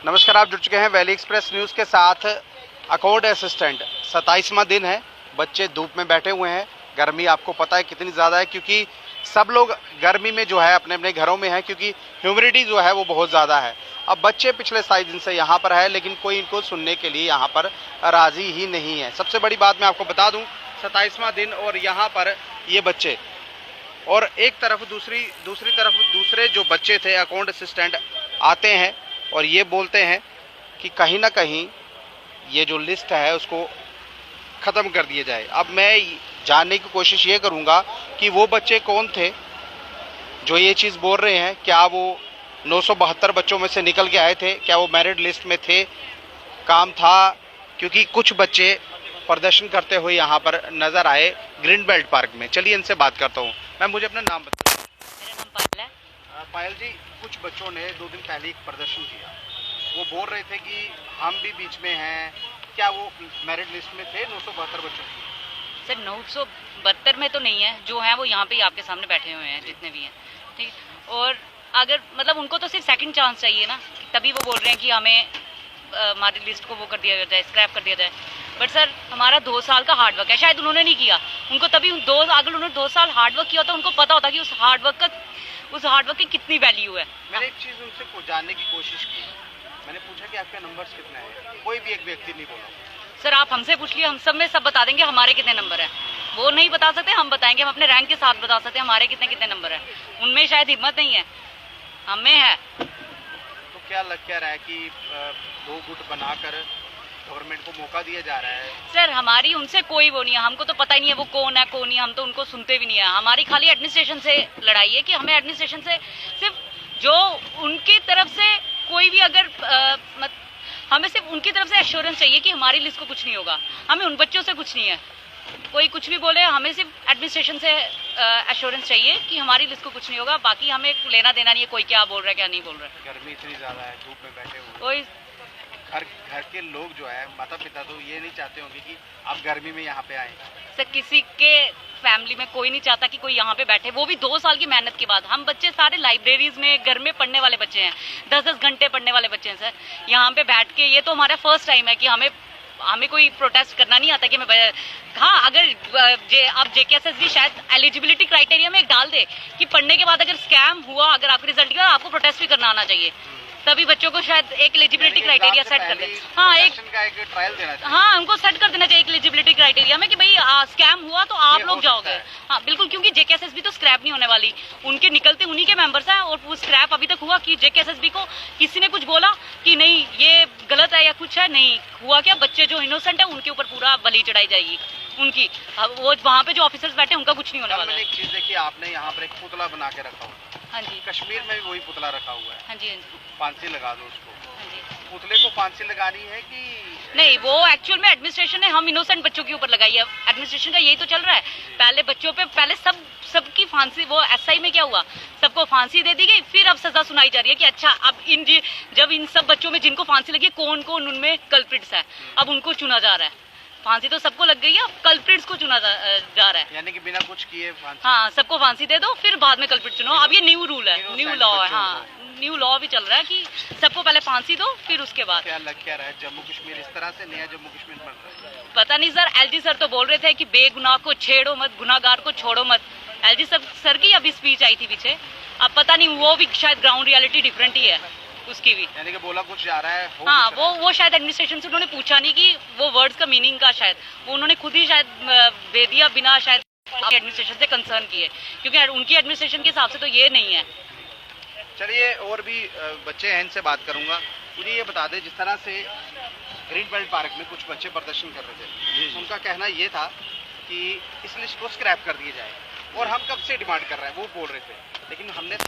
नमस्कार, आप जुड़ चुके हैं वैली एक्सप्रेस न्यूज़ के साथ। अकाउंट असिस्टेंट 27वां दिन है, बच्चे धूप में बैठे हुए हैं। गर्मी आपको पता है कितनी ज़्यादा है, क्योंकि सब लोग गर्मी में जो है अपने अपने घरों में है, क्योंकि ह्यूमिडिटी जो है वो बहुत ज़्यादा है। अब बच्चे पिछले 27 दिन से यहाँ पर है, लेकिन कोई इनको सुनने के लिए यहाँ पर राज़ी ही नहीं है। सबसे बड़ी बात मैं आपको बता दूँ, 27वां दिन और यहाँ पर ये बच्चे, और एक तरफ दूसरी तरफ दूसरे जो बच्चे थे अकाउंट असिस्टेंट आते हैं और ये बोलते हैं कि कहीं ना कहीं ये जो लिस्ट है उसको ख़त्म कर दिया जाए। अब मैं जानने की कोशिश ये करूँगा कि वो बच्चे कौन थे जो ये चीज़ बोल रहे हैं। क्या वो 972 बच्चों में से निकल के आए थे? क्या वो मेरिट लिस्ट में थे? काम था? क्योंकि कुछ बच्चे प्रदर्शन करते हुए यहाँ पर नज़र आए ग्रीन बेल्ट पार्क में। चलिए इनसे बात करता हूँ। मैम, मुझे अपना नाम बताइए। मेरा नाम पायल है। पायल जी, कुछ बच्चों ने 2 दिन पहले एक प्रदर्शन किया। वो बोल रहे थे कि हम भी बीच में हैं। क्या वो मेरिट लिस्ट में थे 972 बच्चों की? सर 972 में तो नहीं है, जो है वो यहाँ पे आपके सामने बैठे हुए हैं जितने भी हैं, ठीक। और अगर मतलब उनको तो सिर्फ सेकंड चांस चाहिए ना, तभी वो बोल रहे हैं कि हमें हमारी लिस्ट को वो कर दिया जाए, स्क्रैप कर दिया जाए। बट सर हमारा 2 साल का हार्डवर्क है, शायद उन्होंने नहीं किया। उनको तभी अगर उन्होंने 2 साल हार्डवर्क किया होता उनको पता होता कि उस हार्डवर्क की कितनी वैल्यू है। मैंने एक चीज़ उनसे जानने की कोशिश की। मैंने पूछा कि आपके नंबर्स कितने हैं। कोई भी एक व्यक्ति नहीं बोला। सर आप हमसे पूछ लिए, हम सब में सब बता देंगे हमारे कितने नंबर है। वो नहीं बता सकते, हम बताएंगे। हम अपने रैंक के साथ बता सकते हैं हमारे कितने कितने नंबर है। उनमें शायद हिम्मत नहीं है, हमें है। तो क्या लग क्या रहा है कि 2 गुट बनाकर गवर्नमेंट को मौका दिया जा रहा है? सर हमारी उनसे कोई वो नहीं है, हमको तो पता ही नहीं है वो कौन है कौन नहीं है। हम तो उनको सुनते भी नहीं है। हमारी खाली एडमिनिस्ट्रेशन से लड़ाई है कि हमें एडमिनिस्ट्रेशन से सिर्फ जो उनकी तरफ से कोई भी अगर हमें सिर्फ उनकी तरफ से एश्योरेंस चाहिए कि हमारी लिस्ट को कुछ नहीं होगा। हमें उन बच्चों से कुछ नहीं है। कोई कुछ भी बोले, हमें सिर्फ एडमिनिस्ट्रेशन से एश्योरेंस चाहिए कि हमारी लिस्ट को कुछ नहीं होगा। बाकी हमें लेना देना नहीं है कोई क्या बोल रहा है क्या नहीं बोल रहा है। गर्मी इतनी ज़्यादा है, धूप में बैठे हुए। कोई घर के लोग जो है, माता पिता तो ये नहीं चाहते होंगे कि आप गर्मी में यहाँ पे आए। सर किसी के फैमिली में कोई नहीं चाहता कि कोई यहाँ पे बैठे, वो भी 2 साल की मेहनत के बाद। हम बच्चे सारे लाइब्रेरीज में घर में पढ़ने वाले बच्चे हैं, 10-10 घंटे पढ़ने वाले बच्चे हैं सर। यहाँ पे बैठ के ये तो हमारा फर्स्ट टाइम है कि हमें कोई प्रोटेस्ट करना नहीं आता कि मैं हाँ, अगर आप JKSSB शायद एलिजिबिलिटी क्राइटेरिया में एक डाल दे कि पढ़ने के बाद अगर स्कैम हुआ, अगर आपका रिजल्ट गया, आपको प्रोटेस्ट भी करना आना चाहिए। तभी बच्चों को शायद एक एलिजिबिलिटी क्राइटेरिया सेट कर दे। हाँ, एक ट्रायल देना चाहिए। हाँ, उनको सेट कर देना चाहिए एक एलिजिबिलिटी क्राइटेरिया में कि भाई स्कैम हुआ तो आप लोग जाओगे। हाँ बिल्कुल, क्योंकि JKSSB तो स्क्रैप नहीं होने वाली। उनके निकलते उन्हीं के मेंबर्स हैं, और वो स्क्रैप अभी तक हुआ कि JKSSB को किसी ने कुछ बोला कि नहीं ये गलत है या कुछ है? नहीं हुआ। क्या बच्चे जो इनोसेंट है उनके ऊपर पूरा बलि चढ़ाई जाएगी उनकी। वो वहाँ पे जो ऑफिसर्स बैठे उनका कुछ नहीं होने वाला है। एक चीज देखिए, आपने यहाँ पर एक पुतला बना के रखा हुआ। हाँ जी, कश्मीर में भी वही पुतला रखा हुआ है। हाँ जी, हाँ जी, फांसी लगा दो उसको। हाँ जी। पुतले को फांसी लगानी है कि नहीं? वो एक्चुअल में एडमिनिस्ट्रेशन ने हम इनोसेंट बच्चों के ऊपर लगाई है। एडमिनिस्ट्रेशन का यही तो चल रहा है। पहले बच्चों पे पहले सबकी फांसी, वो SI में क्या हुआ, सबको फांसी दे दी गई, फिर अब सजा सुनाई जा रही है कि अच्छा अब जब इन सब बच्चों में जिनको फांसी लगी कौन कौन उनमें कल्प्रिट्स है, अब उनको चुना जा रहा है। फांसी तो सबको लग गई है, अब कल्प्रिट्स को चुना जा रहा है। यानी कि बिना कुछ किए फांसी। हाँ, सबको फांसी दे दो, फिर बाद में कल्प्रिट चुनो। अब ये न्यू रूल है, न्यू लॉ है। हाँ, न्यू लॉ भी चल रहा है कि सबको पहले फांसी दो, फिर उसके बाद। क्या लग क्या रहा है, जम्मू कश्मीर इस तरह से नया जम्मू कश्मीर बन रहा है? पता नहीं सर, LG सर तो बोल रहे थे कि बेगुनाह को छेड़ो मत, गुनाहगार को छोड़ो मत। LG सर की अभी स्पीच आई थी पीछे। अब पता नहीं, वो भी शायद ग्राउंड रियलिटी डिफरेंट ही है उसकी भी। यानी कि बोला कुछ जा रहा है। हाँ, वो शायद एडमिनिस्ट्रेशन से उन्होंने पूछा नहीं कि वो वर्ड्स का मीनिंग का, शायद वो उन्होंने खुद ही शायद दे दिया बिना शायद एडमिनिस्ट्रेशन से कंसर्न किए, क्योंकि उनकी एडमिनिस्ट्रेशन के हिसाब से तो ये नहीं है। चलिए, और भी बच्चे हैं, इनसे बात करूंगा। मुझे ये बता दें, जिस तरह से ग्रीन बेल्ट पार्क में कुछ बच्चे प्रदर्शन कर रहे थे, उनका कहना ये था कि इस लिस्ट को स्क्रैप कर दिया जाए, और हम कब से डिमांड कर रहे हैं, वो बोल रहे थे। लेकिन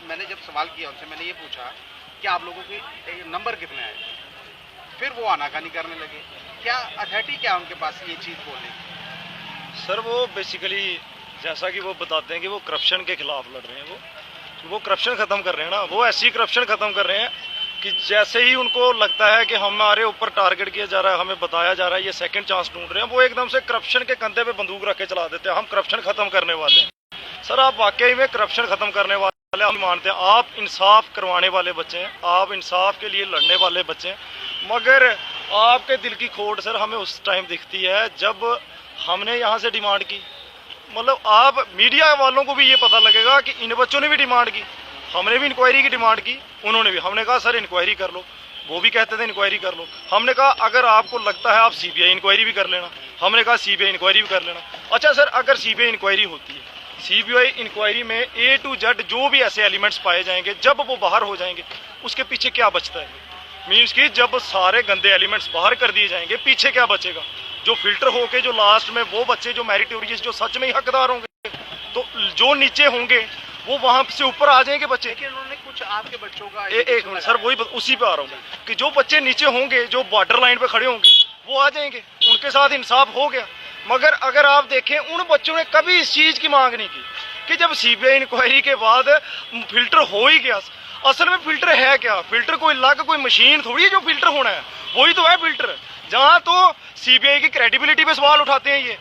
मैंने जब सवाल किया उनसे, मैंने ये पूछा कि आप लोगों के नंबर कितने आए, फिर वो आनाकानी करने लगे। क्या अथॉरिटी क्या उनके पास ये चीज़ बोलने की? सर वो बेसिकली जैसा कि वो बताते हैं कि वो करप्शन के खिलाफ लड़ रहे हैं। वो करप्शन ख़त्म कर रहे हैं ना। वो ऐसी करप्शन ख़त्म कर रहे हैं कि जैसे ही उनको लगता है कि हमारे ऊपर टारगेट किया जा रहा है, हमें बताया जा रहा है ये सेकंड चांस ढूंढ रहे हैं, वो एकदम से करप्शन के कंधे पे बंदूक रख के चला देते हैं, हम करप्शन ख़त्म करने वाले हैं। सर आप वाकई में करप्शन ख़त्म करने वाले वाले हम मानते हैं, आप इंसाफ करवाने वाले बच्चे हैं, आप इंसाफ के लिए लड़ने वाले बच्चे हैं, मगर आपके दिल की खोट सर हमें उस टाइम दिखती है जब हमने यहाँ से डिमांड की। मतलब आप मीडिया वालों को भी ये पता लगेगा कि इन बच्चों ने भी डिमांड की, हमने भी इंक्वायरी की डिमांड की, उन्होंने भी। हमने कहा सर इंक्वायरी कर लो, वो भी कहते थे इंक्वायरी कर लो। हमने कहा अगर आपको लगता है आप सीबीआई इंक्वायरी भी कर लेना, हमने कहा सीबीआई इंक्वायरी भी कर लेना। अच्छा सर, अगर सीबीआई इंक्वायरी होती है, सीबीआई इंक्वायरी में A to Z जो भी ऐसे एलिमेंट्स पाए जाएंगे, जब वो बाहर हो जाएंगे उसके पीछे क्या बचता है? मीन्स कि जब सारे गंदे एलिमेंट्स बाहर कर दिए जाएंगे, पीछे क्या बचेगा? जो फिल्टर होके जो लास्ट में वो बच्चे जो मेरिटोरियस, जो सच में ही हकदार होंगे, तो जो नीचे होंगे वो वहां से ऊपर आ जाएंगे बच्चे। लेकिन उन्होंने कुछ आपके बच्चों का एक मिनट सर, वही उसी पे आ रहा हूँ कि जो बच्चे नीचे होंगे, जो बॉर्डर लाइन पे खड़े होंगे, वो आ जाएंगे, उनके साथ इंसाफ हो गया। मगर अगर आप देखें, उन बच्चों ने कभी इस चीज की मांग नहीं की कि जब सीबीआई इंक्वायरी के बाद फिल्टर हो ही गया। असल में फिल्टर है क्या? फिल्टर कोई अलग कोई मशीन थोड़ी है जो फिल्टर होना है, वही तो है फिल्टर। जहाँ तो सीबीआई की क्रेडिबिलिटी पे सवाल उठाते हैं ये।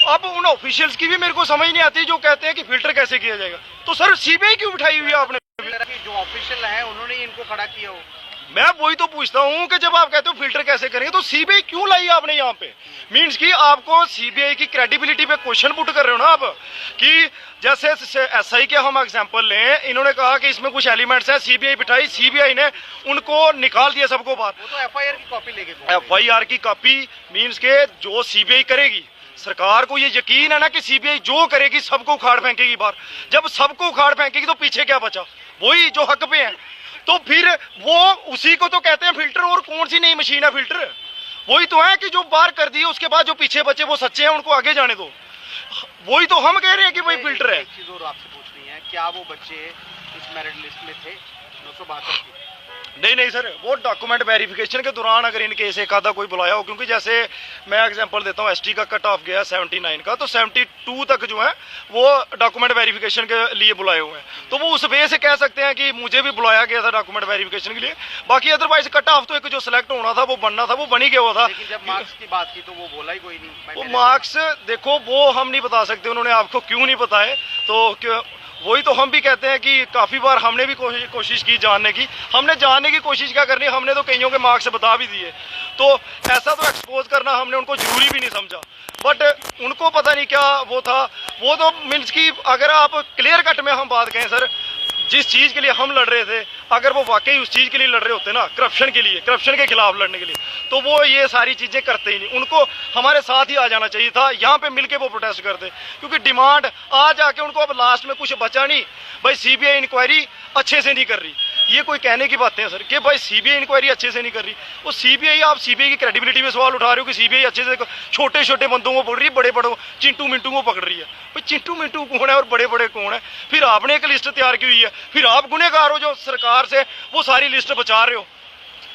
अब उन ऑफिशियल्स की भी मेरे को समझ नहीं आती जो कहते हैं कि फिल्टर कैसे किया जाएगा। तो सर सीबीआई क्यों उठाई हुई है आपने? जो ऑफिशियल है उन्होंने इनको खड़ा किया हो। मैं वही तो पूछता हूँ कि जब आप कहते हो फिल्टर कैसे करेंगे, तो सीबीआई क्यों लाई आपने यहाँ पे? मीन्स कि आपको सीबीआई की क्रेडिबिलिटी पे क्वेश्चन पुट कर रहे हो ना आप, कि जैसे एसआई के हम एग्जांपल लें, इन्होंने कहा कि इसमें कुछ एलिमेंट्स है, सीबीआई बिठाई, सीबीआई ने उनको निकाल दिया सबको बाहर। वो तो एफआईआर की कॉपी लेके, एफआईआर की कॉपी मीन्स के जो सीबीआई करेगी, सरकार को ये यकीन है ना कि सीबीआई जो करेगी सबको उखाड़ फेंकेगी बाहर। जब सबको उखाड़ फेंकेगी तो पीछे क्या बचा? वही जो हक पे है। तो फिर वो उसी को तो कहते हैं फिल्टर। और कौन सी नई मशीन है फिल्टर? वही तो है कि जो बाहर कर दिए उसके बाद जो पीछे बचे वो सच्चे हैं, उनको आगे जाने दो। वही तो हम कह रहे हैं कि भाई फिल्टर है। एक चीज और आपसे पूछनी है, क्या वो बच्चे इस मेरिट लिस्ट में थे 972 की? नहीं सर, वो डॉक्यूमेंट वेरिफिकेशन के दौरान अगर इन केस एक आधा कोई बुलाया हो, क्योंकि जैसे मैं एग्जांपल देता हूँ, एसटी का कट ऑफ गया 79 का, तो 72 तक जो है वो डॉक्यूमेंट वेरिफिकेशन के लिए बुलाए हुए हैं। तो वो उस वे से कह सकते हैं कि मुझे भी बुलाया गया था डॉक्यूमेंट वेरिफिकेशन के लिए। बाकी अदरवाइज कट ऑफ तो एक जो सिलेक्ट होना था, वो बनना था, वो बन ही गया हुआ था। लेकिन जब मार्क्स की बात की तो वो बोला ही कोई नहीं। वो मार्क्स देखो, वो हम नहीं बता सकते उन्होंने आपको क्यों नहीं बताए। तो वही तो हम भी कहते हैं कि काफ़ी बार हमने भी कोशिश की जानने की। हमने जानने की कोशिश क्या करनी, हमने तो कईयों के मार्क्स बता भी दिए। तो ऐसा तो एक्सपोज करना हमने उनको जरूरी भी नहीं समझा। बट उनको पता नहीं क्या वो था। वो तो मीन्स की अगर आप क्लियर कट में हम बात कहें सर, जिस चीज़ के लिए हम लड़ रहे थे, अगर वो वाकई उस चीज़ के लिए लड़ रहे होते ना, करप्शन के लिए, करप्शन के खिलाफ लड़ने के लिए, तो वो ये सारी चीज़ें करते ही नहीं। उनको हमारे साथ ही आ जाना चाहिए था, यहाँ पे मिलके वो प्रोटेस्ट करते। क्योंकि डिमांड आ जाके उनको अब लास्ट में कुछ बचा नहीं। भाई सीबीआई इंक्वायरी अच्छे से नहीं कर रही, ये कोई कहने की बातें हैं सर कि भाई सीबीआई इंक्वायरी अच्छे से नहीं कर रही। वो सीबीआई, आप सीबीआई की क्रेडिबिलिटी में सवाल उठा रहे हो कि सीबीआई अच्छे से छोटे छोटे बंदों को पकड़ रही है, बड़े बड़े चिंटू मिंटू को पकड़ रही है। भाई चिंटू मिंटू कौन है और बड़े बड़े कौन है? फिर आपने एक लिस्ट तैयार की हुई है, फिर आप गुनहगार हो जो सरकार से वो सारी लिस्ट बचा रहे हो।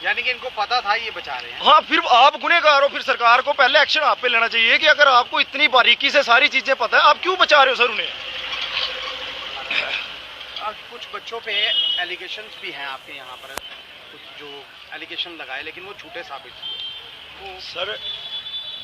यानी कि इनको पता था ये बचा रहे हैं। हाँ, फिर आप गुनहगार हो, फिर सरकार को पहले एक्शन आप पे लेना चाहिए कि अगर आपको इतनी बारीकी से सारी चीजें पता है, आप क्यों बचा रहे हो सर उन्हें? कुछ बच्चों पे एलिगेशंस भी हैं आपके यहाँ पर, कुछ जो एलिगेशन लगाए लेकिन वो झूठे साबित हुए। वो सर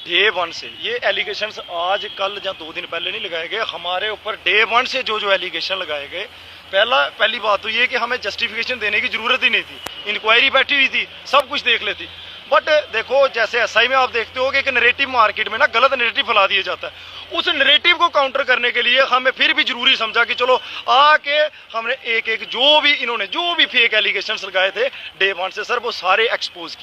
डे वन से ये एलिगेशंस आज कल या 2 दिन पहले नहीं लगाए गए, हमारे ऊपर डे वन से जो एलिगेशन लगाए गए। पहली बात तो ये कि हमें जस्टिफिकेशन देने की जरूरत ही नहीं थी। इंक्वायरी बैठी हुई थी, सब कुछ देख लेती। बट देखो, जैसे एसआई में आप देखते हो कि एक नैरेटिव मार्केट में ना गलत नैरेटिव फैला दिया जाता है। उस नैरेटिव को काउंटर करने के लिए हमें फिर भी जरूरी समझा कि चलो आके हमने एक जो भी इन्होंने जो भी फेक एलिगेशंस लगाए थे डे वन से सर, वो सारे एक्सपोज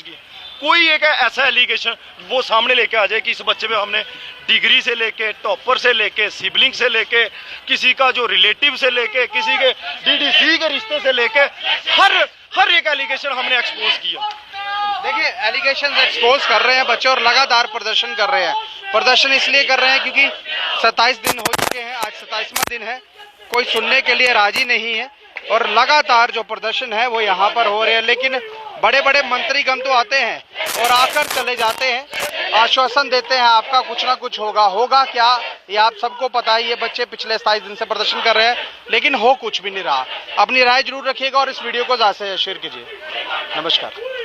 किए। कोई एक ऐसा एलिगेशन वो सामने लेके आ जाए कि इस बच्चे पे हमने डिग्री से लेके, टॉपर से लेके, सिबलिंग से लेके, किसी का जो रिलेटिव से लेके, किसी के डीडीसी के रिश्ते से लेके, हर एक एलिगेशन हमने एक्सपोज किया। देखिए, एलिगेशन एक्सपोज कर रहे हैं बच्चे और लगातार प्रदर्शन कर रहे हैं। प्रदर्शन इसलिए कर रहे हैं क्योंकि 27 दिन हो चुके हैं, आज 27वां दिन है, कोई सुनने के लिए राजी नहीं है और लगातार जो प्रदर्शन है वो यहाँ पर हो रहे हैं। लेकिन बड़े बड़े मंत्रीगण तो आते हैं और आकर चले जाते हैं, आश्वासन देते हैं आपका कुछ ना कुछ होगा क्या ये आप सबको पता है। ये बच्चे पिछले 27 दिन से प्रदर्शन कर रहे हैं लेकिन हो कुछ भी नहीं रहा। अपनी राय जरूर रखिएगा और इस वीडियो को ज़्यादा से शेयर कीजिए। नमस्कार।